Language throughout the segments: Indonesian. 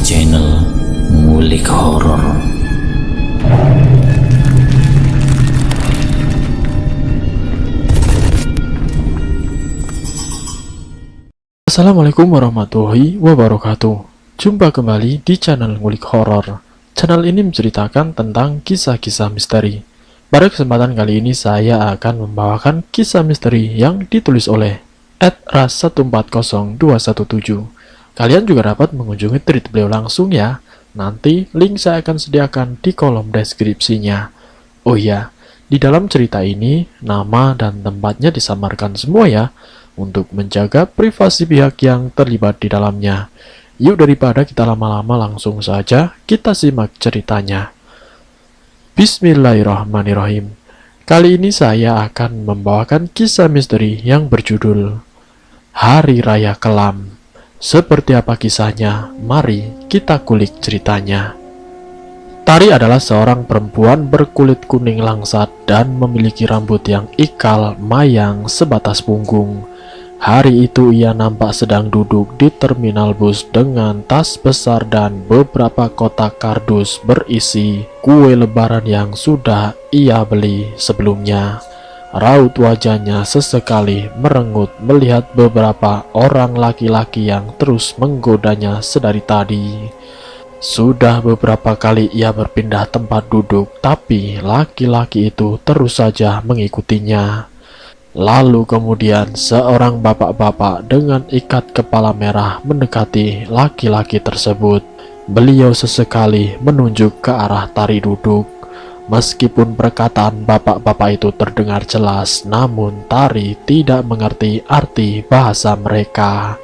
channel Ngulik Horor. Assalamualaikum warahmatullahi wabarakatuh. Jumpa kembali di channel Ngulik Horor. Channel ini menceritakan tentang kisah-kisah misteri. Pada kesempatan kali ini saya akan membawakan kisah misteri yang ditulis oleh @ras140217. Kalian juga dapat mengunjungi tweet beliau langsung ya. Nanti link saya akan sediakan di kolom deskripsinya. Oh iya, di dalam cerita ini nama dan tempatnya disamarkan semua ya, untuk menjaga privasi pihak yang terlibat di dalamnya. Yuk daripada kita lama-lama langsung saja kita simak ceritanya. Bismillahirrahmanirrahim. Kali ini saya akan membawakan kisah misteri yang berjudul Hari Raya Kelam. Seperti apa kisahnya? Mari kita kulik ceritanya. Tari adalah seorang perempuan berkulit kuning langsat dan memiliki rambut yang ikal mayang sebatas punggung. Hari itu ia nampak sedang duduk di terminal bus dengan tas besar dan beberapa kotak kardus berisi kue lebaran yang sudah ia beli sebelumnya. Raut wajahnya sesekali merengut melihat beberapa orang laki-laki yang terus menggodanya sedari tadi. Sudah beberapa kali ia berpindah tempat duduk, tapi laki-laki itu terus saja mengikutinya. Lalu kemudian seorang bapak-bapak dengan ikat kepala merah mendekati laki-laki tersebut. Beliau sesekali menunjuk ke arah Tari duduk. Meskipun perkataan bapak-bapak itu terdengar jelas, namun Tari tidak mengerti arti bahasa mereka.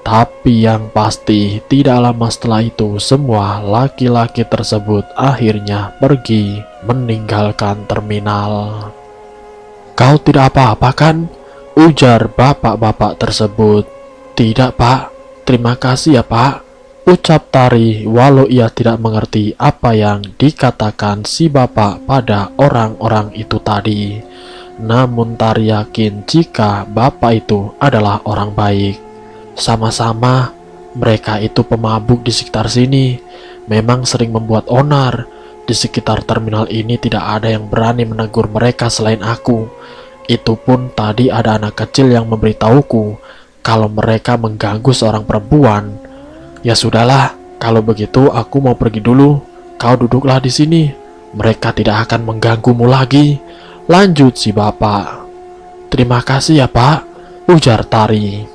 Tapi yang pasti, tidak lama setelah itu semua laki-laki tersebut akhirnya pergi meninggalkan terminal. "Kau tidak apa-apa kan?" ujar bapak-bapak tersebut. "Tidak, Pak. Terima kasih ya, Pak," ucap Tari walau ia tidak mengerti apa yang dikatakan si bapak pada orang-orang itu tadi. Namun Tari yakin jika bapak itu adalah orang baik. Sama-sama, mereka itu pemabuk di sekitar sini. Memang sering membuat onar. Di sekitar terminal ini tidak ada yang berani menegur mereka selain aku. Itu pun tadi ada anak kecil yang memberitahuku kalau mereka mengganggu seorang perempuan. Ya sudahlah, kalau begitu aku mau pergi dulu. Kau duduklah di sini. Mereka tidak akan mengganggumu lagi, lanjut si bapak. "Terima kasih ya, Pak," ujar Tari.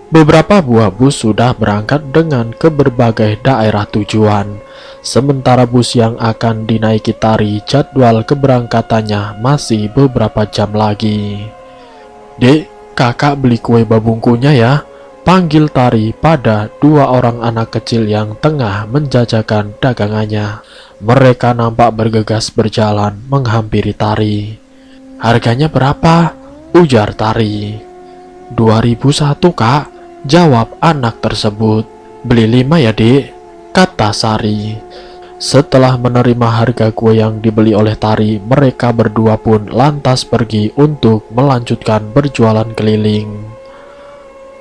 Beberapa buah bus sudah berangkat dengan ke berbagai daerah tujuan. Sementara bus yang akan dinaiki Tari jadwal keberangkatannya masih beberapa jam lagi. "Dek, kakak beli kue babungkunya ya," panggil Tari pada dua orang anak kecil yang tengah menjajakan dagangannya. Mereka nampak bergegas berjalan menghampiri Tari. "Harganya berapa?" ujar Tari. "2.001 kak," jawab anak tersebut. "Beli 5 ya dek," kata Sari. Setelah menerima harga kue yang dibeli oleh Tari, mereka berdua pun lantas pergi untuk melanjutkan berjualan keliling.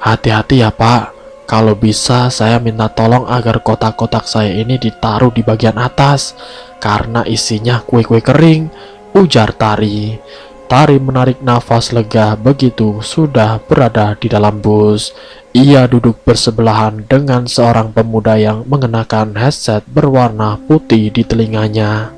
"Hati-hati ya Pak, kalau bisa saya minta tolong agar kotak-kotak saya ini ditaruh di bagian atas, karena isinya kue-kue kering," ujar Tari. Tari menarik nafas lega begitu sudah berada di dalam bus. Ia duduk bersebelahan dengan seorang pemuda yang mengenakan headset berwarna putih di telinganya.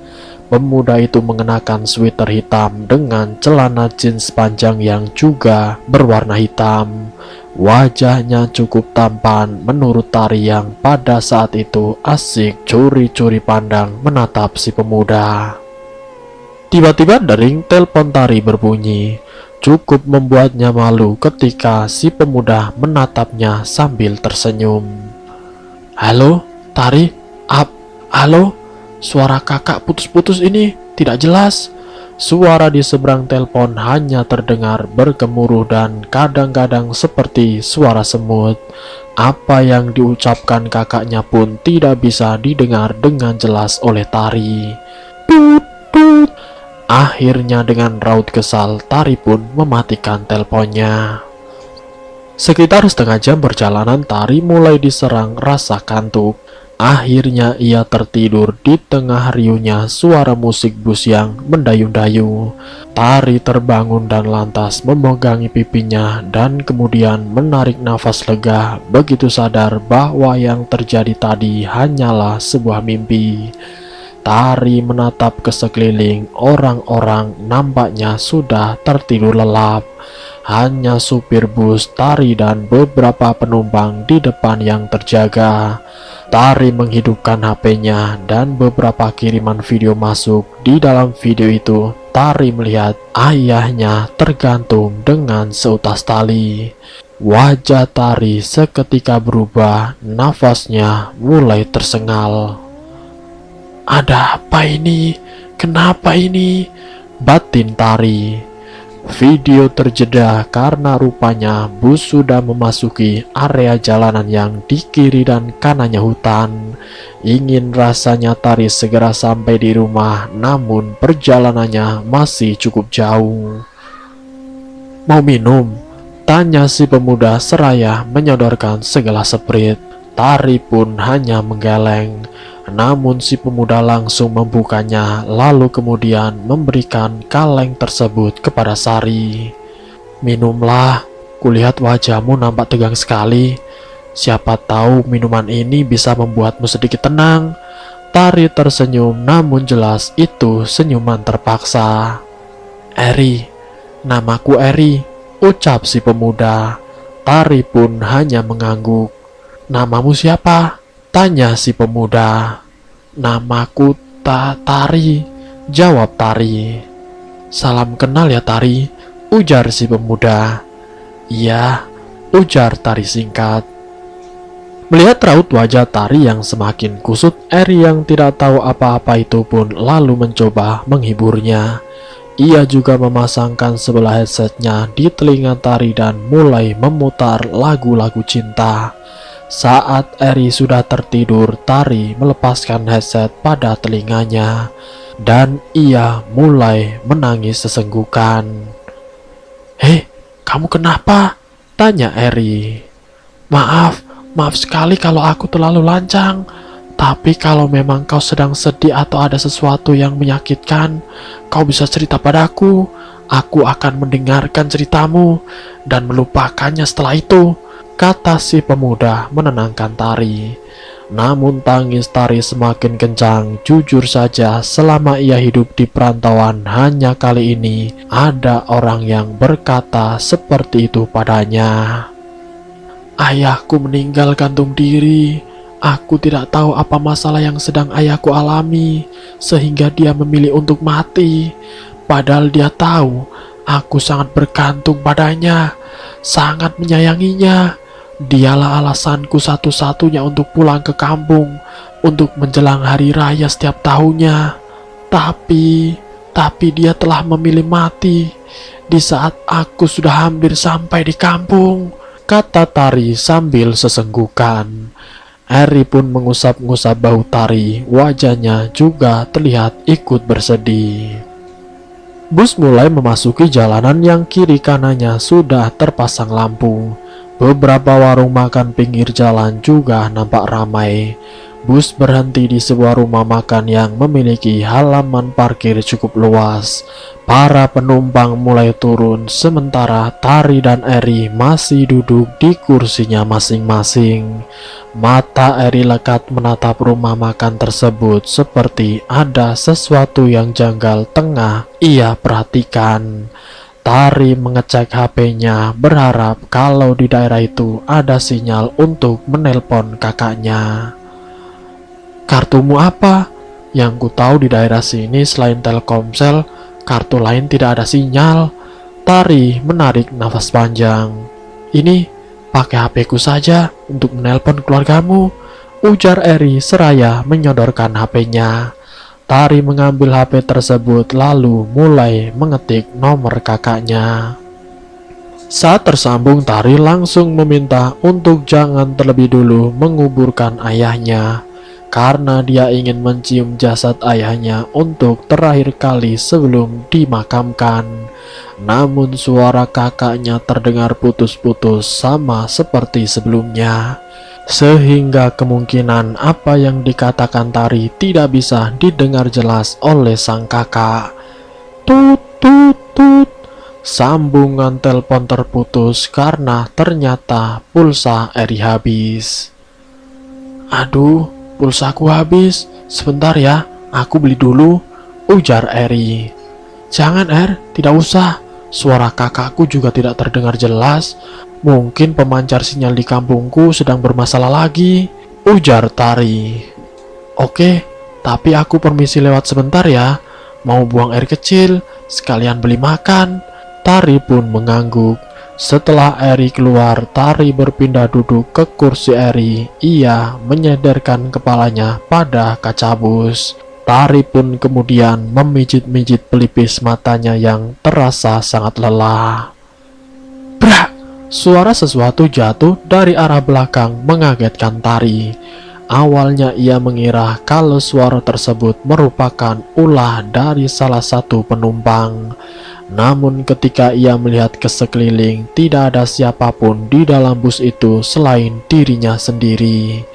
Pemuda itu mengenakan sweater hitam dengan celana jeans panjang yang juga berwarna hitam. Wajahnya cukup tampan menurut Tari yang pada saat itu asik curi-curi pandang menatap si pemuda. Tiba-tiba dering telepon Tari berbunyi. Cukup membuatnya malu ketika si pemuda menatapnya sambil tersenyum. "Halo, Tari? Halo? Suara kakak putus-putus ini tidak jelas." Suara di seberang telepon hanya terdengar bergemuruh dan kadang-kadang seperti suara semut. Apa yang diucapkan kakaknya pun tidak bisa didengar dengan jelas oleh Tari. Tut, tut. Akhirnya dengan raut kesal, Tari pun mematikan teleponnya. Sekitar setengah jam perjalanan, Tari mulai diserang rasa kantuk. Akhirnya ia tertidur di tengah riuhnya suara musik bus yang mendayu-dayu. Tari terbangun dan lantas memegangi pipinya dan kemudian menarik nafas lega, begitu sadar bahwa yang terjadi tadi hanyalah sebuah mimpi. Tari menatap ke sekeliling, orang-orang nampaknya sudah tertidur lelap. Hanya supir bus, Tari, dan beberapa penumpang di depan yang terjaga. Tari menghidupkan HP-nya dan beberapa kiriman video masuk. Di dalam video itu, Tari melihat ayahnya tergantung dengan seutas tali. Wajah Tari seketika berubah, nafasnya mulai tersengal. Ada apa ini? Kenapa ini? Batin Tari. Video terjeda karena rupanya bus sudah memasuki area jalanan yang di kiri dan kanannya hutan. Ingin rasanya Tari segera sampai di rumah, namun perjalanannya masih cukup jauh. Mau minum? Tanya si pemuda seraya menyodorkan segelas Sprite. Tari pun hanya menggeleng. Namun si pemuda langsung membukanya, lalu kemudian memberikan kaleng tersebut kepada Sari. Minumlah, kulihat wajahmu nampak tegang sekali. Siapa tahu minuman ini bisa membuatmu sedikit tenang. Tari tersenyum, namun jelas itu senyuman terpaksa. Eri, namaku Eri, ucap si pemuda. Tari pun hanya mengangguk. Namamu siapa? Tanya si pemuda. Namaku Tari, jawab Tari. Salam kenal ya Tari, ujar si pemuda. Iya, ujar Tari singkat. Melihat raut wajah Tari yang semakin kusut, Eri yang tidak tahu apa-apa itu pun lalu mencoba menghiburnya. Ia juga memasangkan sebelah headsetnya di telinga Tari dan mulai memutar lagu-lagu cinta. Saat Eri sudah tertidur, Tari melepaskan headset pada telinganya dan ia mulai menangis sesenggukan. Hei, kamu kenapa? Tanya Eri. Maaf sekali kalau aku terlalu lancang. Tapi kalau memang kau sedang sedih atau ada sesuatu yang menyakitkan, kau bisa cerita padaku. Aku akan mendengarkan ceritamu dan melupakannya setelah itu, kata si pemuda menenangkan Tari. Namun tangis Tari semakin kencang. Jujur saja, selama ia hidup di perantauan, hanya kali ini ada orang yang berkata seperti itu padanya. Ayahku meninggal gantung diri. Aku tidak tahu apa masalah yang sedang ayahku alami, sehingga dia memilih untuk mati. Padahal dia tahu aku sangat bergantung padanya, sangat menyayanginya. Dialah alasanku satu-satunya untuk pulang ke kampung untuk menjelang hari raya setiap tahunnya. Tapi dia telah memilih mati di saat aku sudah hampir sampai di kampung, kata Tari sambil sesenggukan. Eri pun mengusap-ngusap bahu Tari, wajahnya juga terlihat ikut bersedih. Bus mulai memasuki jalanan yang kiri kanannya sudah terpasang lampu. Beberapa warung makan pinggir jalan juga nampak ramai. Bus berhenti di sebuah rumah makan yang memiliki halaman parkir cukup luas. Para penumpang mulai turun, sementara Tari dan Eri masih duduk di kursinya masing-masing. Mata Eri lekat menatap rumah makan tersebut seperti ada sesuatu yang janggal tengah ia perhatikan. Tari mengecek HP-nya berharap kalau di daerah itu ada sinyal untuk menelpon kakaknya. Kartumu apa? Yang ku tahu di daerah sini selain Telkomsel, kartu lain tidak ada sinyal. Tari menarik nafas panjang. Ini, pakai HP ku saja untuk menelpon keluargamu, ujar Eri seraya menyodorkan HP-nya. Tari mengambil HP tersebut lalu mulai mengetik nomor kakaknya. Saat tersambung, Tari langsung meminta untuk jangan terlebih dulu menguburkan ayahnya, karena dia ingin mencium jasad ayahnya untuk terakhir kali sebelum dimakamkan. Namun suara kakaknya terdengar putus-putus sama seperti sebelumnya, sehingga kemungkinan apa yang dikatakan Tari tidak bisa didengar jelas oleh sang kakak. Tut tut tut. Sambungan telepon terputus karena ternyata pulsa Eri habis. Aduh, pulsaku habis. Sebentar ya, aku beli dulu, ujar Eri. Jangan tidak usah. Suara kakakku juga tidak terdengar jelas. Mungkin pemancar sinyal di kampungku sedang bermasalah lagi, ujar Tari. Oke, tapi aku permisi lewat sebentar ya. Mau buang air kecil, sekalian beli makan. Tari pun mengangguk. Setelah Eri keluar, Tari berpindah duduk ke kursi Eri. Ia menyadarkan kepalanya pada kaca bus. Tari pun kemudian memijit-mijit pelipis matanya yang terasa sangat lelah. Brak! Suara sesuatu jatuh dari arah belakang mengagetkan Tari. Awalnya ia mengira kalau suara tersebut merupakan ulah dari salah satu penumpang. Namun ketika ia melihat ke sekeliling, tidak ada siapapun di dalam bus itu selain dirinya sendiri.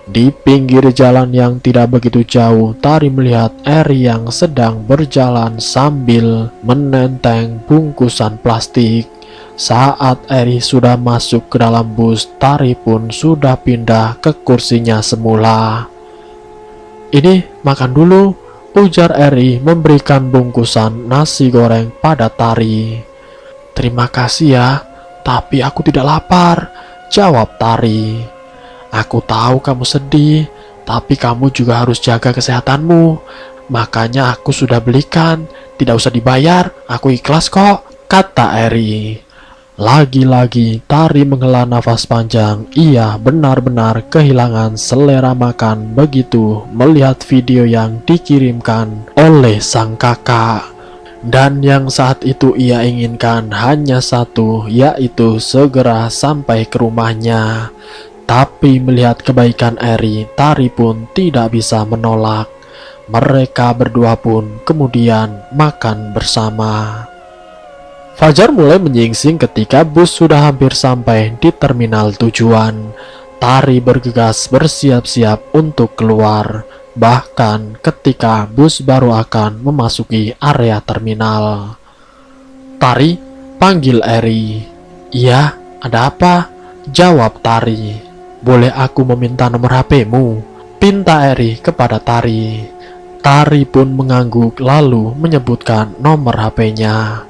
Di pinggir jalan yang tidak begitu jauh, Tari melihat Eri yang sedang berjalan sambil menenteng bungkusan plastik. Saat Eri sudah masuk ke dalam bus, Tari pun sudah pindah ke kursinya semula. Ini makan dulu, ujar Eri memberikan bungkusan nasi goreng pada Tari. Terima kasih ya, tapi aku tidak lapar, jawab Tari. Aku tahu kamu sedih, tapi kamu juga harus jaga kesehatanmu. Makanya aku sudah belikan, tidak usah dibayar, aku ikhlas kok, kata Eri. Lagi-lagi Tari menghela nafas panjang. Ia benar-benar kehilangan selera makan begitu melihat video yang dikirimkan oleh sang kakak. Dan yang saat itu ia inginkan hanya satu, yaitu segera sampai ke rumahnya. Tapi melihat kebaikan Eri, Tari pun tidak bisa menolak. Mereka berdua pun kemudian makan bersama. Fajar mulai menyingsing ketika bus sudah hampir sampai di terminal tujuan. Tari bergegas bersiap-siap untuk keluar. Bahkan ketika bus baru akan memasuki area terminal. Tari, panggil Eri. Iya, ada apa? Jawab Tari. Boleh aku meminta nomor HP-mu? Pinta Eri kepada Tari. Tari pun mengangguk lalu menyebutkan nomor HP-nya.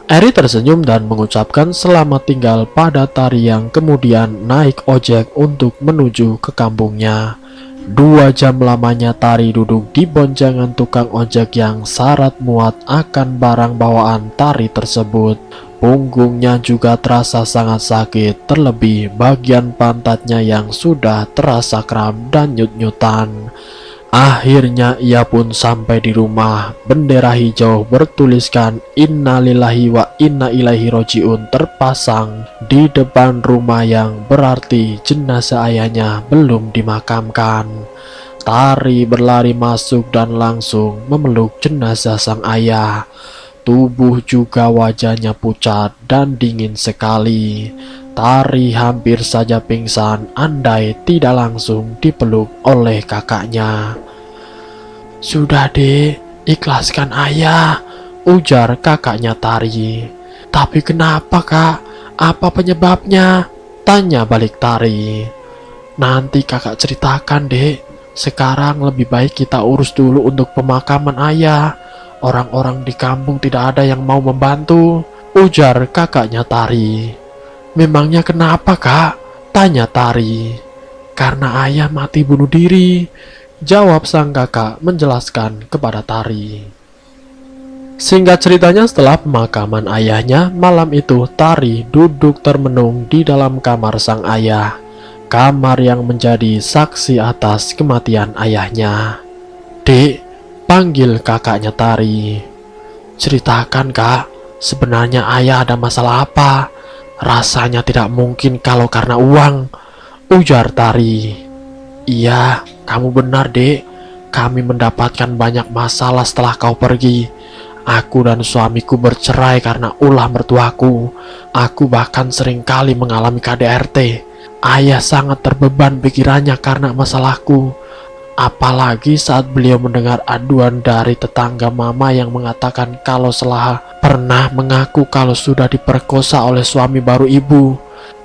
Eri tersenyum dan mengucapkan selamat tinggal pada Tari yang kemudian naik ojek untuk menuju ke kampungnya. 2 jam lamanya Tari duduk di boncengan tukang ojek yang syarat muat akan barang bawaan Tari tersebut. Punggungnya juga terasa sangat sakit, terlebih bagian pantatnya yang sudah terasa kram dan nyut-nyutan. Akhirnya ia pun sampai di rumah. Bendera hijau bertuliskan Innalillahi wa inna ilaihi rojiun terpasang di depan rumah yang berarti jenazah ayahnya belum dimakamkan. Tari berlari masuk dan langsung memeluk jenazah sang ayah. Tubuh juga wajahnya pucat dan dingin sekali. Tari hampir saja pingsan andai tidak langsung dipeluk oleh kakaknya. Sudah deh, ikhlaskan ayah, ujar kakaknya Tari. Tapi kenapa kak? Apa penyebabnya? Tanya balik Tari. Nanti kakak ceritakan dek. Sekarang lebih baik kita urus dulu untuk pemakaman ayah. Orang-orang di kampung tidak ada yang mau membantu, ujar kakaknya Tari. Memangnya kenapa kak? Tanya Tari. Karena ayah mati bunuh diri, jawab sang kakak menjelaskan kepada Tari. Singkat ceritanya, setelah pemakaman ayahnya, malam itu Tari duduk termenung di dalam kamar sang ayah. Kamar yang menjadi saksi atas kematian ayahnya. Dek, panggil kakaknya Tari. Ceritakan kak, sebenarnya ayah ada masalah apa? Rasanya tidak mungkin kalau karena uang, ujar Tari. Iya, kamu benar dek. Kami mendapatkan banyak masalah setelah kau pergi. Aku dan suamiku bercerai karena ulah mertuaku. Aku bahkan seringkali mengalami KDRT. Ayah sangat terbeban pikirannya karena masalahku. Apalagi saat beliau mendengar aduan dari tetangga mama yang mengatakan kalau Selaha pernah mengaku kalau sudah diperkosa oleh suami baru ibu.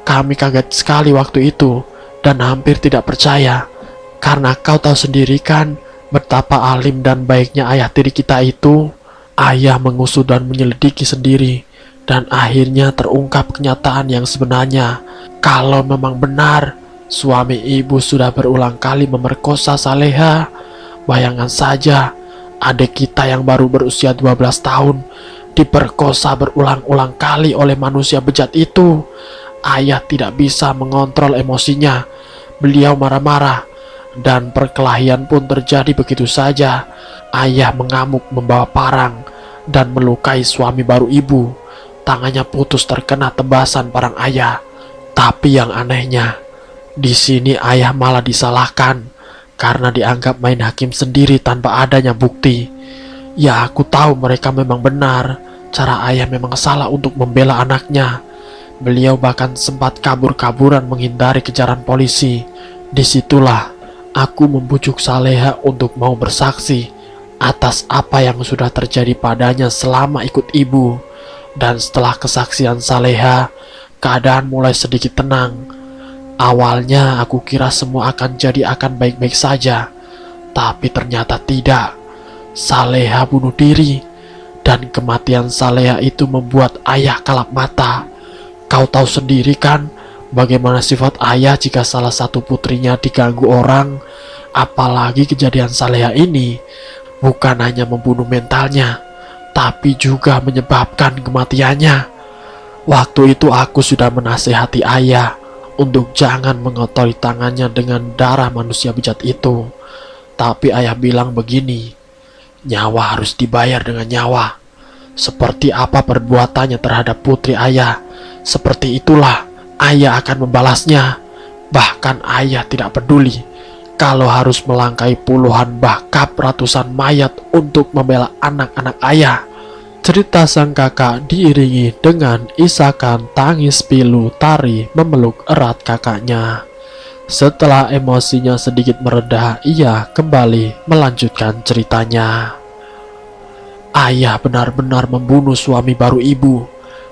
Kami kaget sekali waktu itu dan hampir tidak percaya. Karena kau tahu sendiri kan betapa alim dan baiknya ayah tiri kita itu. Ayah mengusut dan menyelidiki sendiri dan akhirnya terungkap kenyataan yang sebenarnya. Kalau memang benar suami ibu sudah berulang kali memerkosa Saleha. Bayangkan saja, adik kita yang baru berusia 12 tahun diperkosa berulang-ulang kali oleh manusia bejat itu. Ayah tidak bisa mengontrol emosinya. Beliau marah-marah dan perkelahian pun terjadi begitu saja. Ayah mengamuk membawa parang dan melukai suami baru ibu. Tangannya putus terkena tebasan parang ayah. Tapi yang anehnya, di sini ayah malah disalahkan karena dianggap main hakim sendiri tanpa adanya bukti. Ya, aku tahu mereka memang benar. Cara ayah memang salah untuk membela anaknya. Beliau bahkan sempat kabur-kaburan menghindari kejaran polisi. Disitulah aku membujuk Saleha untuk mau bersaksi atas apa yang sudah terjadi padanya selama ikut ibu. Dan setelah kesaksian Saleha, keadaan mulai sedikit tenang. Awalnya aku kira semua akan baik-baik saja, tapi ternyata tidak. Saleha bunuh diri, dan kematian Saleha itu membuat ayah kalap mata. Kau tahu sendiri kan bagaimana sifat ayah jika salah satu putrinya diganggu orang. Apalagi kejadian Saleha ini bukan hanya membunuh mentalnya, tapi juga menyebabkan kematiannya. Waktu itu aku sudah menasihati ayah untuk jangan mengotori tangannya dengan darah manusia bejat itu. Tapi ayah bilang begini, nyawa harus dibayar dengan nyawa. Seperti apa perbuatannya terhadap putri ayah, seperti itulah ayah akan membalasnya. Bahkan ayah tidak peduli kalau harus melangkai puluhan bahkan ratusan mayat untuk membela anak-anak ayah. Cerita sang kakak diiringi dengan isakan tangis pilu tari memeluk erat kakaknya. Setelah emosinya sedikit mereda, ia kembali melanjutkan ceritanya. Ayah benar-benar membunuh suami baru ibu,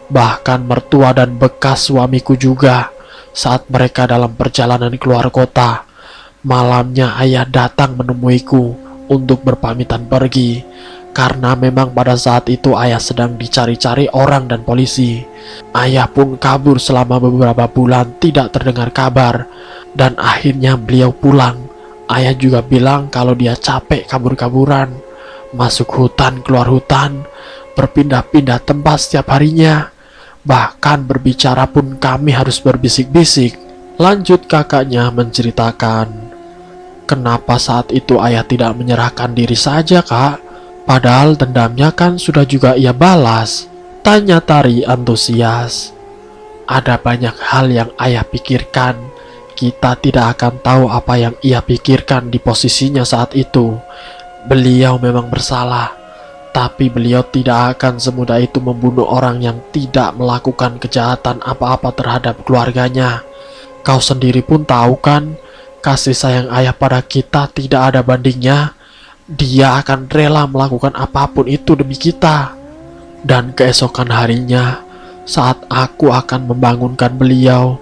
bahkan mertua dan bekas suamiku juga. Saat mereka dalam perjalanan keluar kota, malamnya ayah datang menemuiku untuk berpamitan pergi. Karena memang pada saat itu ayah sedang dicari-cari orang dan polisi. Ayah pun kabur selama beberapa bulan tidak terdengar kabar. Dan akhirnya beliau pulang. Ayah juga bilang kalau dia capek kabur-kaburan. Masuk hutan, keluar hutan, berpindah-pindah tempat setiap harinya. Bahkan berbicara pun kami harus berbisik-bisik. Lanjut kakaknya menceritakan. Kenapa saat itu ayah tidak menyerahkan diri saja, Kak? Padahal dendamnya kan sudah juga ia balas. Tanya Tari antusias. Ada banyak hal yang ayah pikirkan. Kita tidak akan tahu apa yang ia pikirkan di posisinya saat itu. Beliau memang bersalah, tapi beliau tidak akan semudah itu membunuh orang yang tidak melakukan kejahatan apa-apa terhadap keluarganya. Kau sendiri pun tahu kan, kasih sayang ayah pada kita tidak ada bandingnya. Dia akan rela melakukan apapun itu demi kita. Dan keesokan harinya, saat aku akan membangunkan beliau,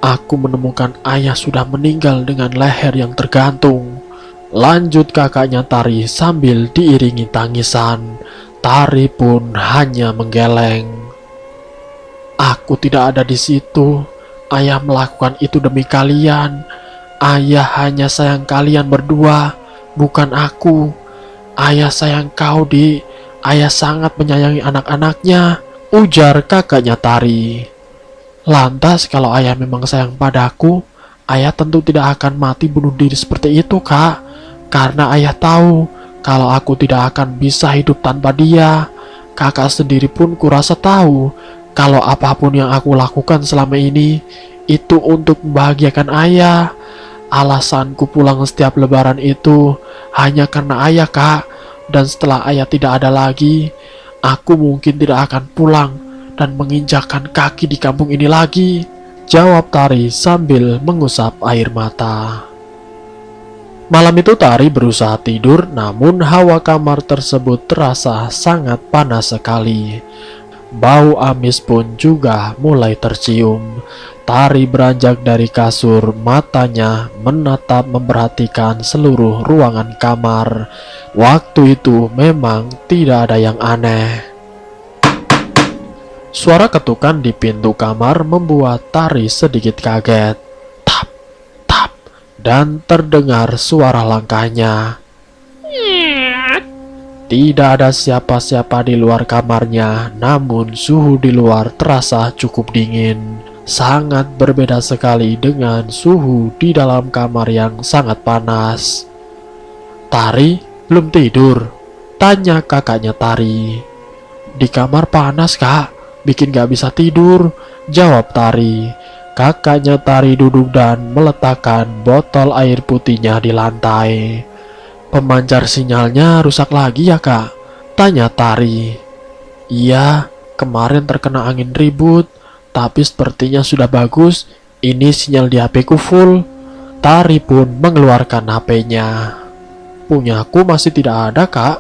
aku menemukan ayah sudah meninggal dengan leher yang tergantung. Lanjut kakaknya Tari sambil diiringi tangisan. Tari pun hanya menggeleng. Aku tidak ada di situ. Ayah melakukan itu demi kalian. Ayah hanya sayang kalian berdua, bukan aku. Ayah sayang kau, Di. Ayah sangat menyayangi anak-anaknya, ujar kakaknya Tari. Lantas kalau ayah memang sayang padaku, ayah tentu tidak akan mati bunuh diri seperti itu, Kak. Karena ayah tahu kalau aku tidak akan bisa hidup tanpa dia. Kakak sendiri pun kurasa tahu kalau apapun yang aku lakukan selama ini itu untuk membahagiakan ayah. Alasanku pulang setiap lebaran itu hanya karena ayah, Kak. Dan setelah ayah tidak ada lagi, Aku mungkin tidak akan pulang dan menginjakkan kaki di kampung ini lagi, jawab Tari sambil mengusap air mata. Malam itu Tari berusaha tidur, namun hawa kamar tersebut terasa sangat panas sekali. Bau amis pun juga mulai tercium. Tari beranjak dari kasur, matanya menatap memperhatikan seluruh ruangan kamar. Waktu itu memang tidak ada yang aneh. Suara ketukan di pintu kamar membuat Tari sedikit kaget. Tap, tap, dan terdengar suara langkahnya. Tidak ada siapa-siapa di luar kamarnya, namun suhu di luar terasa cukup dingin. Sangat berbeda sekali dengan suhu di dalam kamar yang sangat panas. Tari belum tidur, tanya kakaknya Tari. Di kamar panas kak, bikin gak bisa tidur, jawab Tari. Kakaknya Tari duduk dan meletakkan botol air putihnya di lantai. Pemancar sinyalnya rusak lagi ya kak? Tanya Tari. Iya, kemarin terkena angin ribut, tapi sepertinya sudah bagus. Ini sinyal di HP-ku full. Tari pun mengeluarkan HP-nya. Punyaku masih tidak ada kak,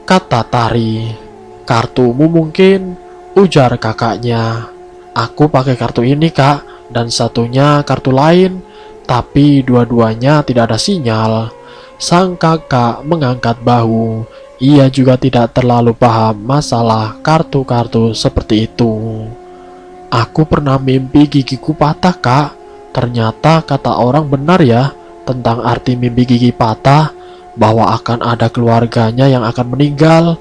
kata Tari. Kartumu mungkin, ujar kakaknya. Aku pakai kartu ini kak, dan satunya kartu lain, tapi dua-duanya tidak ada sinyal. Sang kakak mengangkat bahu. Ia juga tidak terlalu paham masalah kartu-kartu seperti itu. Aku pernah mimpi gigiku patah kak. Ternyata kata orang benar ya tentang arti mimpi gigi patah, bahwa akan ada keluarganya yang akan meninggal,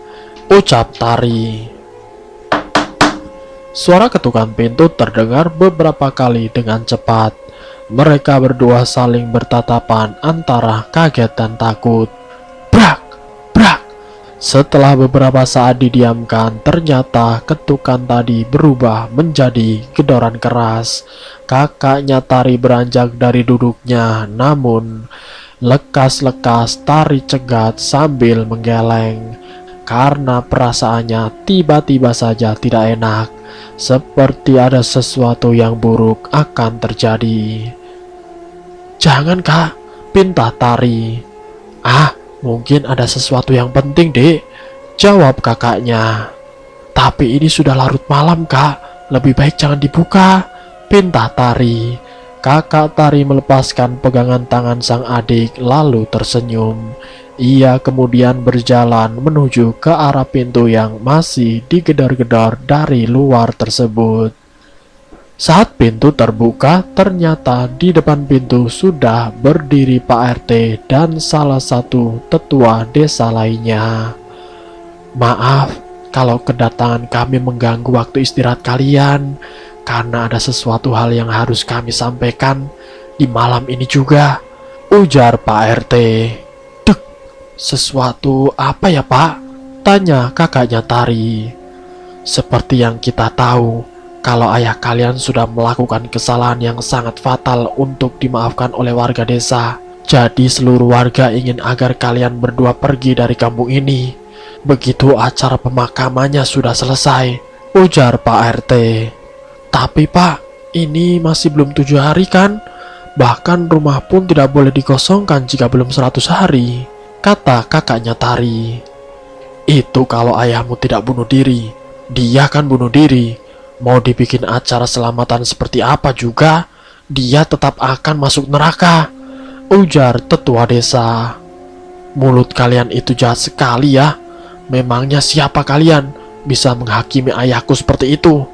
ucap Tari. Suara ketukan pintu terdengar beberapa kali dengan cepat. Mereka berdua saling bertatapan antara kaget dan takut. Brak, brak. Setelah beberapa saat didiamkan, ternyata ketukan tadi berubah menjadi gedoran keras. Kakaknya Tari beranjak dari duduknya, namun lekas-lekas Tari cegat sambil menggeleng. Karena perasaannya tiba-tiba saja tidak enak, seperti ada sesuatu yang buruk akan terjadi. Jangan kak, pinta Tari. Ah, mungkin ada sesuatu yang penting dek, jawab kakaknya. Tapi ini sudah larut malam kak, lebih baik jangan dibuka, pinta Tari. Kakak Tari melepaskan pegangan tangan sang adik lalu tersenyum. Ia kemudian berjalan menuju ke arah pintu yang masih digedor-gedor dari luar tersebut. Saat pintu terbuka, ternyata di depan pintu sudah berdiri Pak RT dan salah satu tetua desa lainnya. Maaf kalau kedatangan kami mengganggu waktu istirahat kalian, karena ada sesuatu hal yang harus kami sampaikan di malam ini juga, ujar Pak RT. Dek, sesuatu apa ya Pak? Tanya kakaknya Tari. Seperti yang kita tahu, kalau ayah kalian sudah melakukan kesalahan yang sangat fatal untuk dimaafkan oleh warga desa. Jadi seluruh warga ingin agar kalian berdua pergi dari kampung ini. Begitu acara pemakamannya sudah selesai, ujar Pak RT. Tapi Pak, ini masih belum 7 hari kan? Bahkan rumah pun tidak boleh dikosongkan jika belum 100 hari, kata kakaknya Tari. Itu kalau ayahmu tidak bunuh diri. Dia kan bunuh diri. Mau dibikin acara selamatan seperti apa juga, dia tetap akan masuk neraka, ujar tetua desa. Mulut kalian itu jahat sekali ya. Memangnya siapa kalian bisa menghakimi ayahku seperti itu?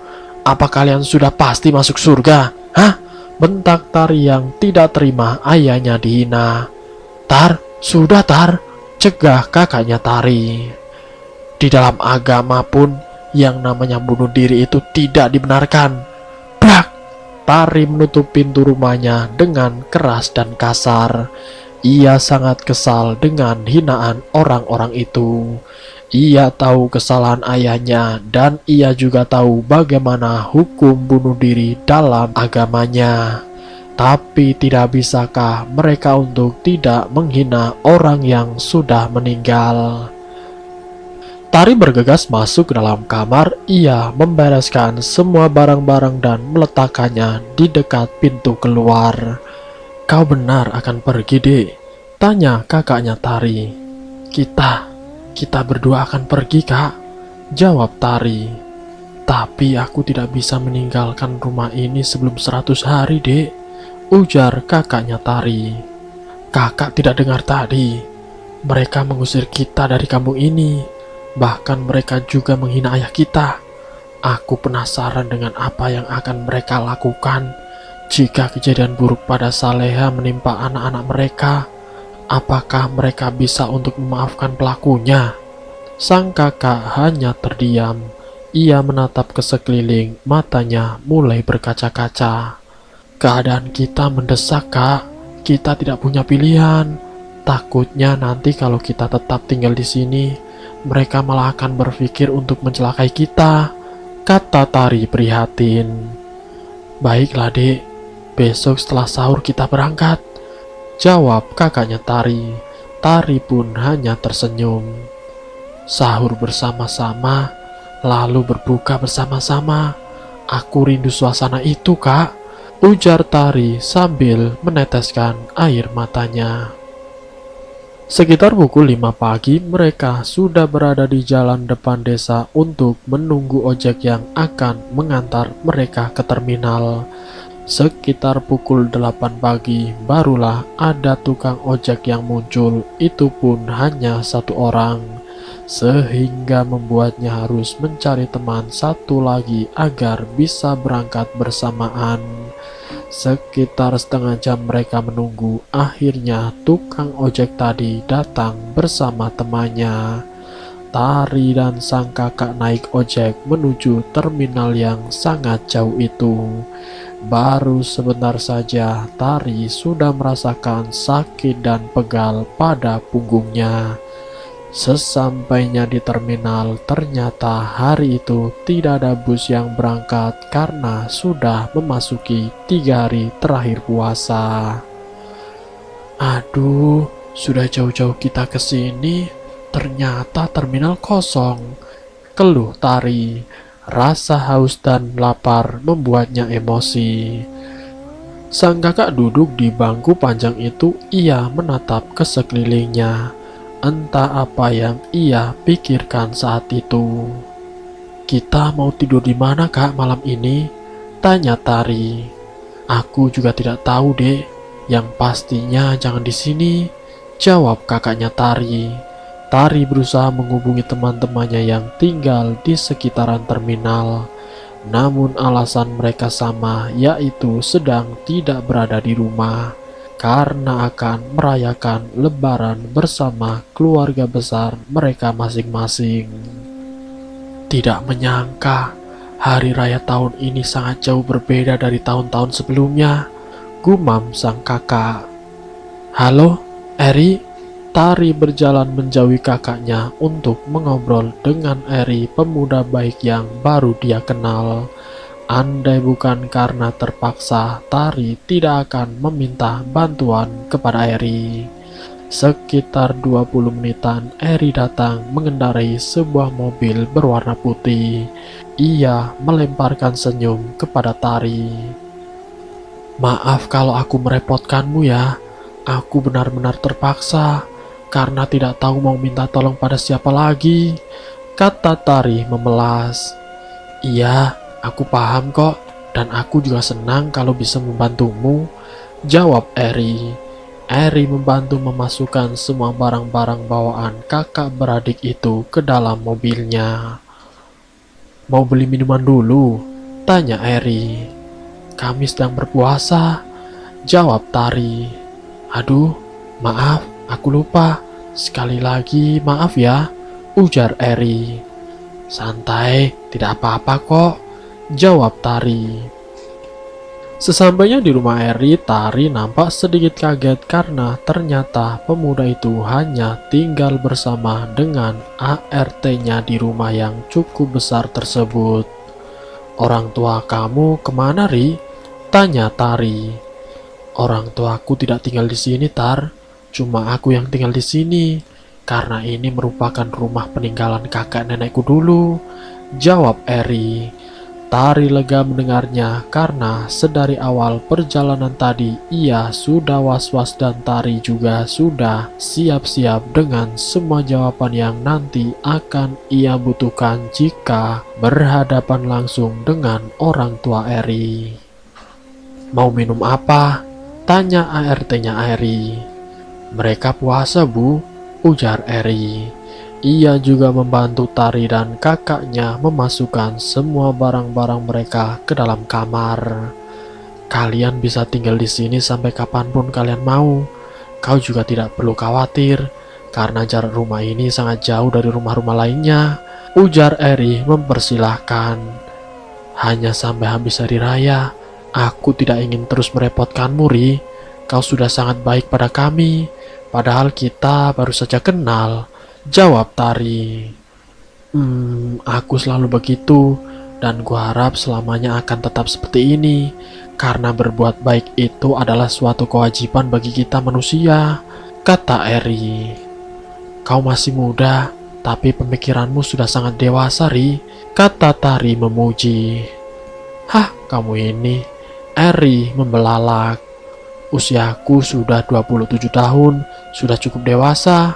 Apa kalian sudah pasti masuk surga? Hah? Bentak Tari yang tidak terima ayahnya dihina. Tar, sudah Tar, cegah kakaknya Tari. Di dalam agama pun yang namanya bunuh diri itu tidak dibenarkan. Brak! Tari menutup pintu rumahnya dengan keras dan kasar. Ia sangat kesal dengan hinaan orang-orang itu. Ia tahu kesalahan ayahnya dan ia juga tahu bagaimana hukum bunuh diri dalam agamanya. Tapi tidak bisakah mereka untuk tidak menghina orang yang sudah meninggal? Tari bergegas masuk ke dalam kamar. Ia membereskan semua barang-barang dan meletakkannya di dekat pintu keluar. Kau benar akan pergi, Dek? Tanya kakaknya Tari. Kita berdua akan pergi, Kak. Jawab Tari. Tapi aku tidak bisa meninggalkan rumah ini sebelum 100 hari, Dek. Ujar kakaknya Tari. Kakak tidak dengar tadi. Mereka mengusir kita dari kampung ini. Bahkan mereka juga menghina ayah kita. Aku penasaran dengan apa yang akan mereka lakukan jika kejadian buruk pada Saleha menimpa anak-anak mereka. Apakah mereka bisa untuk memaafkan pelakunya? Sang kakak hanya terdiam. Ia menatap ke sekeliling, matanya mulai berkaca-kaca. Keadaan kita mendesak, Kak. Kita tidak punya pilihan. Takutnya nanti kalau kita tetap tinggal di sini, mereka malah akan berpikir untuk mencelakai kita, kata Tari prihatin. Baiklah, Dek. Besok setelah sahur kita berangkat, jawab kakaknya Tari. Tari pun hanya tersenyum. Sahur bersama-sama, lalu berbuka bersama-sama. Aku rindu suasana itu, Kak. Ujar Tari sambil meneteskan air matanya. Sekitar pukul 5 pagi, mereka sudah berada di jalan depan desa untuk menunggu ojek yang akan mengantar mereka ke terminal. Sekitar pukul 8 pagi, barulah ada tukang ojek yang muncul, itu pun hanya satu orang. Sehingga membuatnya harus mencari teman satu lagi agar bisa berangkat bersamaan. Sekitar setengah jam mereka menunggu. Akhirnya tukang ojek tadi datang bersama temannya. Tari dan sang kakak naik ojek menuju terminal yang sangat jauh itu. Baru sebentar saja Tari sudah merasakan sakit dan pegal pada punggungnya. Sesampainya di terminal, ternyata hari itu tidak ada bus yang berangkat karena sudah memasuki 3 hari terakhir puasa. Aduh, sudah jauh-jauh kita ke sini, ternyata terminal kosong. Keluh Tari. Rasa haus dan lapar membuatnya emosi. Sang kakak duduk di bangku panjang itu. Ia menatap ke sekelilingnya. Entah apa yang ia pikirkan saat itu. Kita mau tidur di mana, Kak, malam ini? Tanya Tari. Aku juga tidak tahu, Dek. Yang pastinya jangan di sini, jawab kakaknya Tari. Tari berusaha menghubungi teman-temannya yang tinggal di sekitaran terminal. Namun alasan mereka sama, yaitu sedang tidak berada di rumah karena akan merayakan Lebaran bersama keluarga besar mereka masing-masing. Tidak menyangka hari raya tahun ini sangat jauh berbeda dari tahun-tahun sebelumnya, gumam sang kakak. Halo, Eri. Tari berjalan menjauhi kakaknya untuk mengobrol dengan Eri, pemuda baik yang baru dia kenal. Andai bukan karena terpaksa, Tari tidak akan meminta bantuan kepada Eri. Sekitar 20 menitan, Eri datang mengendarai sebuah mobil berwarna putih. Ia melemparkan senyum kepada Tari. Maaf kalau aku merepotkanmu ya. Aku benar-benar terpaksa karena tidak tahu mau minta tolong pada siapa lagi, kata Tari memelas. Iya, aku paham kok, dan aku juga senang kalau bisa membantumu, jawab Eri. Eri membantu memasukkan semua barang-barang bawaan kakak beradik itu ke dalam mobilnya. Mau beli minuman dulu? Tanya Eri. Kami sedang berpuasa, jawab Tari. Aduh, maaf, aku lupa. Sekali lagi maaf ya, ujar Eri. Santai, tidak apa-apa kok, jawab Tari. Sesampainya di rumah Eri, Tari nampak sedikit kaget karena ternyata pemuda itu hanya tinggal bersama dengan ART-nya di rumah yang cukup besar tersebut. Orang tua kamu kemana, Ri? Tanya Tari. Orang tuaku tidak tinggal di sini, Tar. Cuma aku yang tinggal di sini. Karena ini merupakan rumah peninggalan kakek nenekku dulu, jawab Eri. Tari lega mendengarnya karena sedari awal perjalanan tadi ia sudah was-was dan Tari juga sudah siap-siap dengan semua jawaban yang nanti akan ia butuhkan jika berhadapan langsung dengan orang tua Eri. Mau minum apa? Tanya ART-nya Eri. Mereka puasa, Bu, ujar Eri. Ia juga membantu Tari dan kakaknya memasukkan semua barang-barang mereka ke dalam kamar. Kalian bisa tinggal di sini sampai kapanpun kalian mau. Kau juga tidak perlu khawatir, karena jarak rumah ini sangat jauh dari rumah-rumah lainnya, ujar Eri mempersilahkan. Hanya sampai habis hari raya, aku tidak ingin terus merepotkanmu, Ri. Kau sudah sangat baik pada kami, padahal kita baru saja kenal, jawab Tari. Aku selalu begitu, dan gua harap selamanya akan tetap seperti ini, karena berbuat baik itu adalah suatu kewajiban bagi kita manusia, kata Eri. Kau masih muda, tapi pemikiranmu sudah sangat dewasa, Ri, kata Tari memuji. Hah, kamu ini, Eri membelalak. Usiaku sudah 27 tahun, sudah cukup dewasa.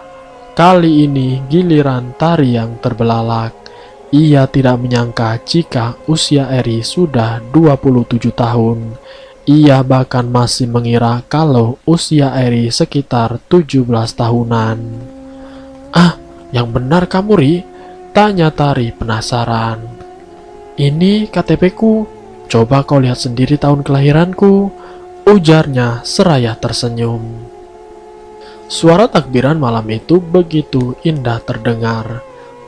Kali ini giliran Tari yang terbelalak. Ia tidak menyangka jika usia Eri sudah 27 tahun. Ia bahkan masih mengira kalau usia Eri sekitar 17 tahunan. Ah, yang benar kamu, Ri? Tanya Tari penasaran. Ini KTP-ku. Coba kau lihat sendiri tahun kelahiranku, ujarnya seraya tersenyum. Suara takbiran malam itu begitu indah terdengar.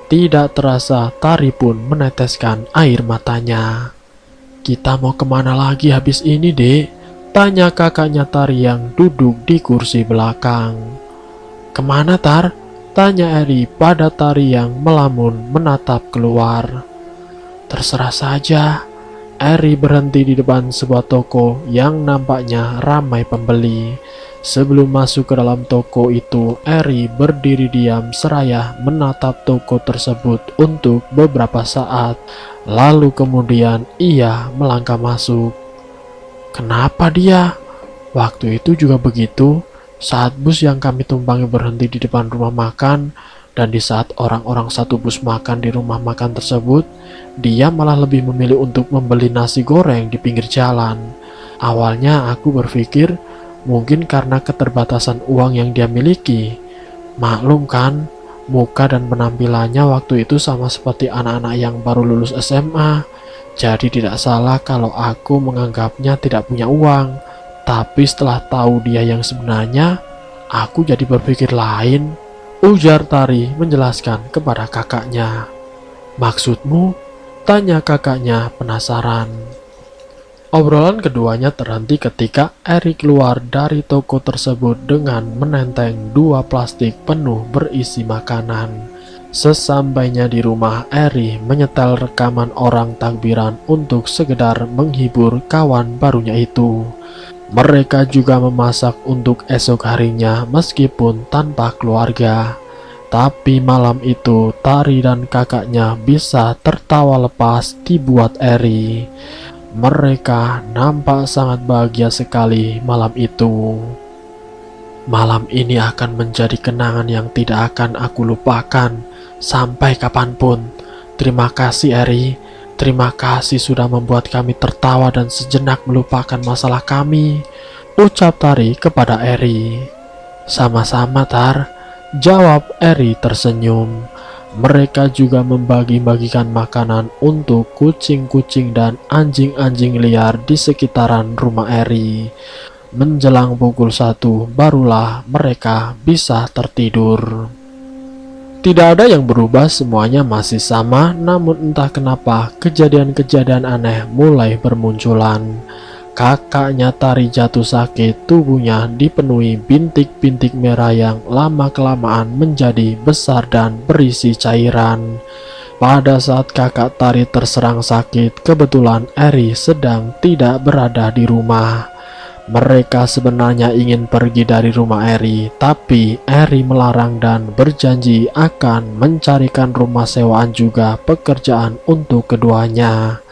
Tidak terasa Tari pun meneteskan air matanya. Kita mau kemana lagi habis ini, Dek? Tanya kakaknya Tari yang duduk di kursi belakang. Kemana, Tar? Tanya Eri pada Tari yang melamun menatap keluar. Terserah saja. Eri berhenti di depan sebuah toko yang nampaknya ramai pembeli. Sebelum masuk ke dalam toko itu, Eri berdiri diam seraya menatap toko tersebut untuk beberapa saat. Lalu kemudian ia melangkah masuk. Kenapa dia? Waktu itu juga begitu, saat bus yang kami tumpangi berhenti di depan rumah makan, dan di saat orang-orang satu bus makan di rumah makan tersebut, dia malah lebih memilih untuk membeli nasi goreng di pinggir jalan. Awalnya aku berpikir, mungkin karena keterbatasan uang yang dia miliki. Maklum kan, muka dan penampilannya waktu itu sama seperti anak-anak yang baru lulus SMA. Jadi tidak salah kalau aku menganggapnya tidak punya uang. Tapi setelah tahu dia yang sebenarnya, aku jadi berpikir lain, ujar Tari menjelaskan kepada kakaknya. Maksudmu? Tanya kakaknya penasaran. Obrolan keduanya terhenti ketika Eri keluar dari toko tersebut dengan menenteng 2 plastik penuh berisi makanan. Sesampainya di rumah, Eri menyetel rekaman orang takbiran untuk sekedar menghibur kawan barunya itu. Mereka juga memasak untuk esok harinya meskipun tanpa keluarga. Tapi malam itu Tari dan kakaknya bisa tertawa lepas dibuat Eri. Mereka nampak sangat bahagia sekali malam itu. Malam ini akan menjadi kenangan yang tidak akan aku lupakan sampai kapanpun. Terima kasih Eri. Terima kasih sudah membuat kami tertawa dan sejenak melupakan masalah kami, ucap Tari kepada Eri. Sama-sama, Tar, jawab Eri tersenyum. Mereka juga membagi-bagikan makanan untuk kucing-kucing dan anjing-anjing liar di sekitaran rumah Eri. Menjelang pukul 1 barulah mereka bisa tertidur. Tidak ada yang berubah, semuanya masih sama, namun entah kenapa kejadian-kejadian aneh mulai bermunculan. Kakaknya Tari jatuh sakit, tubuhnya dipenuhi bintik-bintik merah yang lama-kelamaan menjadi besar dan berisi cairan. Pada saat kakak Tari terserang sakit, kebetulan Eri sedang tidak berada di rumah. Mereka sebenarnya ingin pergi dari rumah Eri, tapi Eri melarang dan berjanji akan mencarikan rumah sewaan juga pekerjaan untuk keduanya.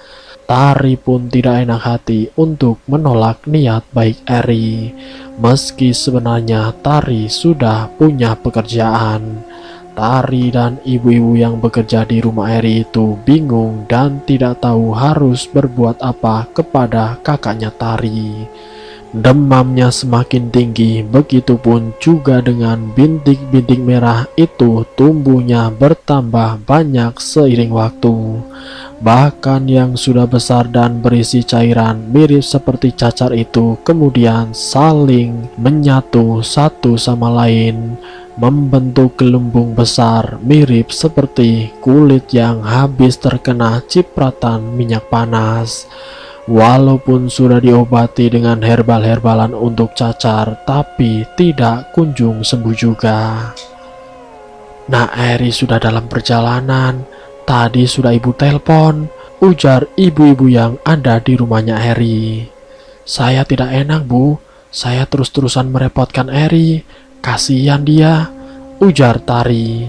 Tari pun tidak enak hati untuk menolak niat baik Eri, meski sebenarnya Tari sudah punya pekerjaan. Tari dan ibu-ibu yang bekerja di rumah Eri itu bingung dan tidak tahu harus berbuat apa kepada kakaknya Tari. Demamnya semakin tinggi, begitupun juga dengan bintik-bintik merah itu tumbuhnya bertambah banyak seiring waktu. Bahkan yang sudah besar dan berisi cairan mirip seperti cacar itu kemudian saling menyatu satu sama lain, membentuk gelembung besar mirip seperti kulit yang habis terkena cipratan minyak panas. Walaupun sudah diobati dengan herbal-herbalan untuk cacar, tapi tidak kunjung sembuh juga. Nah, Eri sudah dalam perjalanan. Tadi sudah ibu telepon, ujar ibu-ibu yang ada di rumahnya Eri. Saya tidak enak, Bu. Saya terus-terusan merepotkan Eri. Kasihan dia, ujar Tari.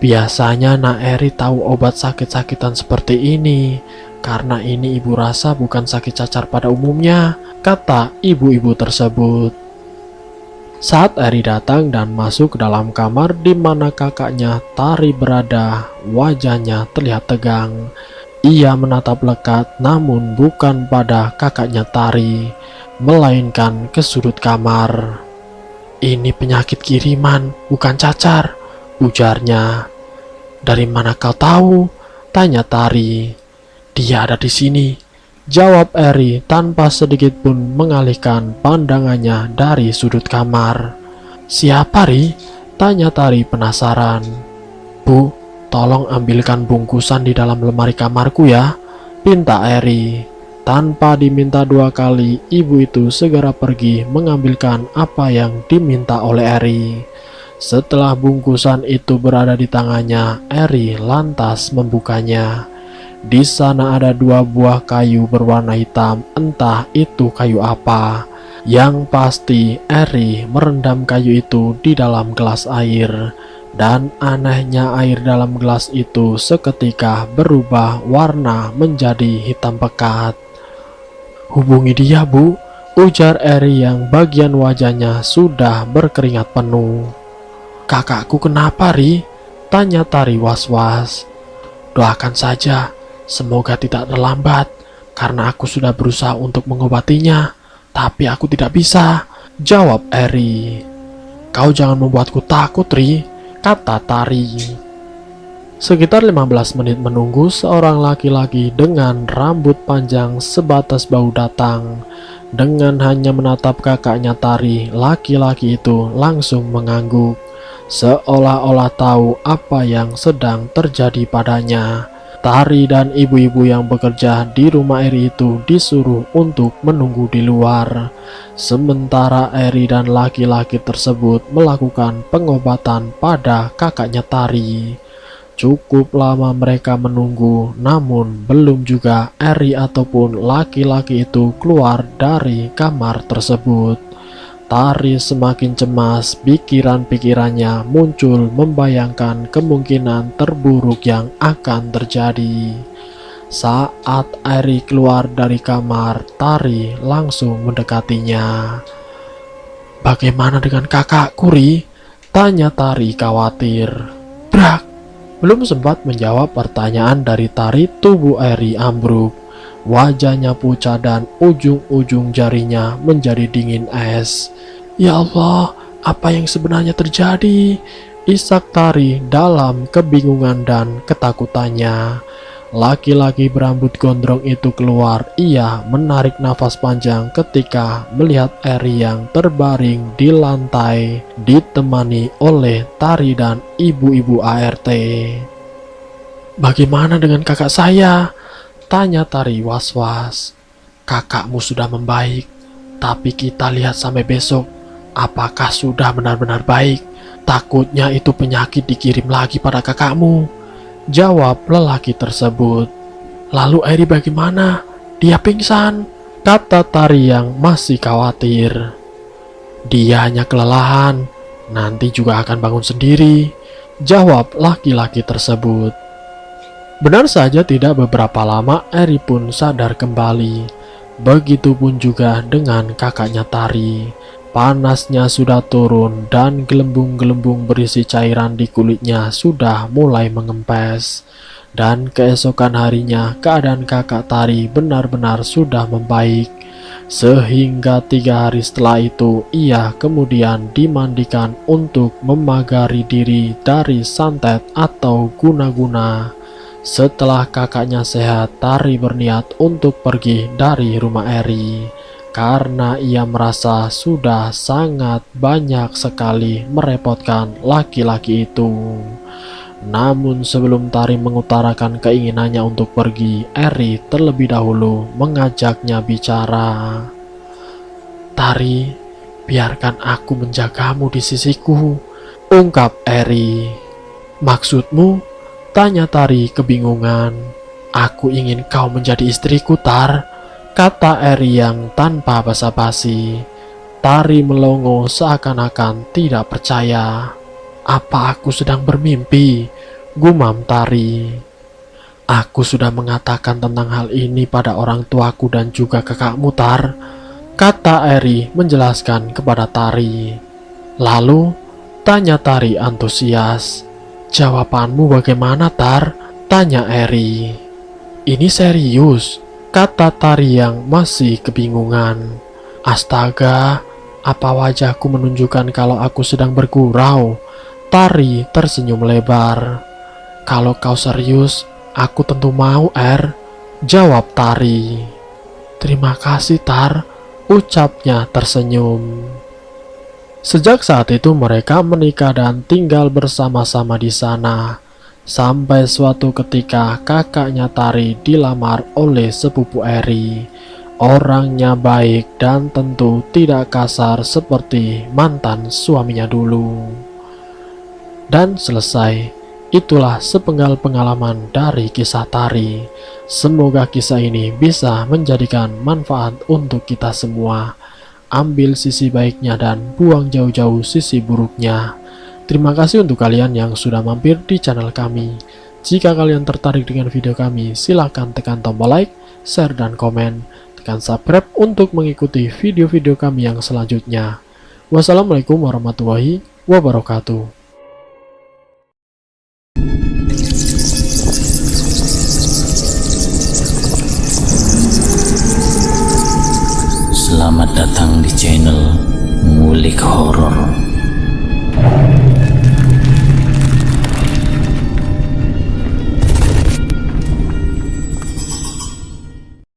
Biasanya Nak Eri tahu obat sakit-sakitan seperti ini. Karena ini ibu rasa bukan sakit cacar pada umumnya, kata ibu-ibu tersebut. Saat Eri datang dan masuk ke dalam kamar di mana kakaknya Tari berada, wajahnya terlihat tegang. Ia menatap lekat namun bukan pada kakaknya Tari, melainkan ke sudut kamar. Ini penyakit kiriman, bukan cacar, ujarnya. Dari mana kau tahu? Tanya Tari. Dia ada di sini, jawab Eri tanpa sedikit pun mengalihkan pandangannya dari sudut kamar. Siapa, Ri? Tanya Tari penasaran. Bu, tolong ambilkan bungkusan di dalam lemari kamarku ya, pinta Eri. Tanpa diminta dua kali, ibu itu segera pergi mengambilkan apa yang diminta oleh Eri. Setelah bungkusan itu berada di tangannya, Eri lantas membukanya. Di sana ada dua buah kayu berwarna hitam, entah itu kayu apa. Yang pasti Eri merendam kayu itu di dalam gelas air. Dan anehnya air dalam gelas itu seketika berubah warna menjadi hitam pekat. Hubungi dia, Bu, ujar Eri yang bagian wajahnya sudah berkeringat penuh. Kakakku kenapa, Ri? Tanya Tari was-was. Doakan saja, semoga tidak terlambat, karena aku sudah berusaha untuk mengobatinya, tapi aku tidak bisa, jawab Eri. Kau jangan membuatku takut, Ri, kata Tari. Sekitar 15 menit menunggu, seorang laki-laki dengan rambut panjang sebatas bahu datang. Dengan hanya menatap kakaknya Tari, laki-laki itu langsung mengangguk, seolah-olah tahu apa yang sedang terjadi padanya. Tari dan ibu-ibu yang bekerja di rumah Eri itu disuruh untuk menunggu di luar. Sementara Eri dan laki-laki tersebut melakukan pengobatan pada kakaknya Tari. Cukup lama mereka menunggu, namun belum juga Eri ataupun laki-laki itu keluar dari kamar tersebut. Tari semakin cemas, pikiran-pikirannya muncul membayangkan kemungkinan terburuk yang akan terjadi. Saat Eri keluar dari kamar, Tari langsung mendekatinya. Bagaimana dengan kakakku, Ri? Tanya Tari khawatir. Brak! Belum sempat menjawab pertanyaan dari Tari, tubuh Eri ambruk. Wajahnya pucat dan ujung-ujung jarinya menjadi dingin es. Ya Allah, apa yang sebenarnya terjadi? Isak Tari dalam kebingungan dan ketakutannya. Laki-laki berambut gondrong itu keluar. Ia menarik nafas panjang ketika melihat Eri yang terbaring di lantai, ditemani oleh Tari dan ibu-ibu ART. Bagaimana dengan kakak saya? Tanya Tari was-was. Kakakmu sudah membaik, tapi kita lihat sampai besok apakah sudah benar-benar baik. Takutnya itu penyakit dikirim lagi pada kakakmu, jawab lelaki tersebut. Lalu Eri bagaimana? Dia pingsan, kata Tari yang masih khawatir. Dia hanya kelelahan, nanti juga akan bangun sendiri, jawab laki-laki tersebut. Benar saja tidak beberapa lama Eri pun sadar kembali. Begitupun juga dengan kakaknya Tari. Panasnya sudah turun dan gelembung-gelembung berisi cairan di kulitnya sudah mulai mengempes. Dan keesokan harinya keadaan kakak Tari benar-benar sudah membaik. Sehingga 3 hari setelah itu ia kemudian dimandikan untuk memagari diri dari santet atau guna-guna. Setelah kakaknya sehat, Tari berniat untuk pergi dari rumah Eri karena ia merasa sudah sangat banyak sekali merepotkan laki-laki itu. Namun sebelum Tari mengutarakan keinginannya untuk pergi, Eri terlebih dahulu mengajaknya bicara. Tari, biarkan aku menjagamu di sisiku, ungkap Eri. Maksudmu? Tanya Tari kebingungan. Aku ingin kau menjadi istriku, Tar, kata Eri yang tanpa basa-basi. Tari melongo seakan-akan tidak percaya. Apa aku sedang bermimpi? Gumam Tari. Aku sudah mengatakan tentang hal ini pada orang tuaku dan juga kakakmu, Tar, kata Eri menjelaskan kepada Tari. Lalu, tanya Tari antusias. Jawabanmu bagaimana, Tar? Tanya Eri. Ini serius, kata Tari yang masih kebingungan. Astaga, apa wajahku menunjukkan kalau aku sedang bergurau? Tari tersenyum lebar. Kalau kau serius, aku tentu mau, jawab Tari. Terima kasih, Tar, ucapnya tersenyum. Sejak saat itu mereka menikah dan tinggal bersama-sama di sana. Sampai suatu ketika kakaknya Tari dilamar oleh sepupu Eri. Orangnya baik dan tentu tidak kasar seperti mantan suaminya dulu. Dan selesai. Itulah sepenggal pengalaman dari kisah Tari. Semoga kisah ini bisa menjadikan manfaat untuk kita semua. Ambil sisi baiknya dan buang jauh-jauh sisi buruknya. Terima kasih untuk kalian yang sudah mampir di channel kami. Jika kalian tertarik dengan video kami, silahkan tekan tombol like, share, dan komen. Tekan subscribe untuk mengikuti video-video kami yang selanjutnya. Wassalamualaikum warahmatullahi wabarakatuh. Selamat datang di channel Ngulik Horor.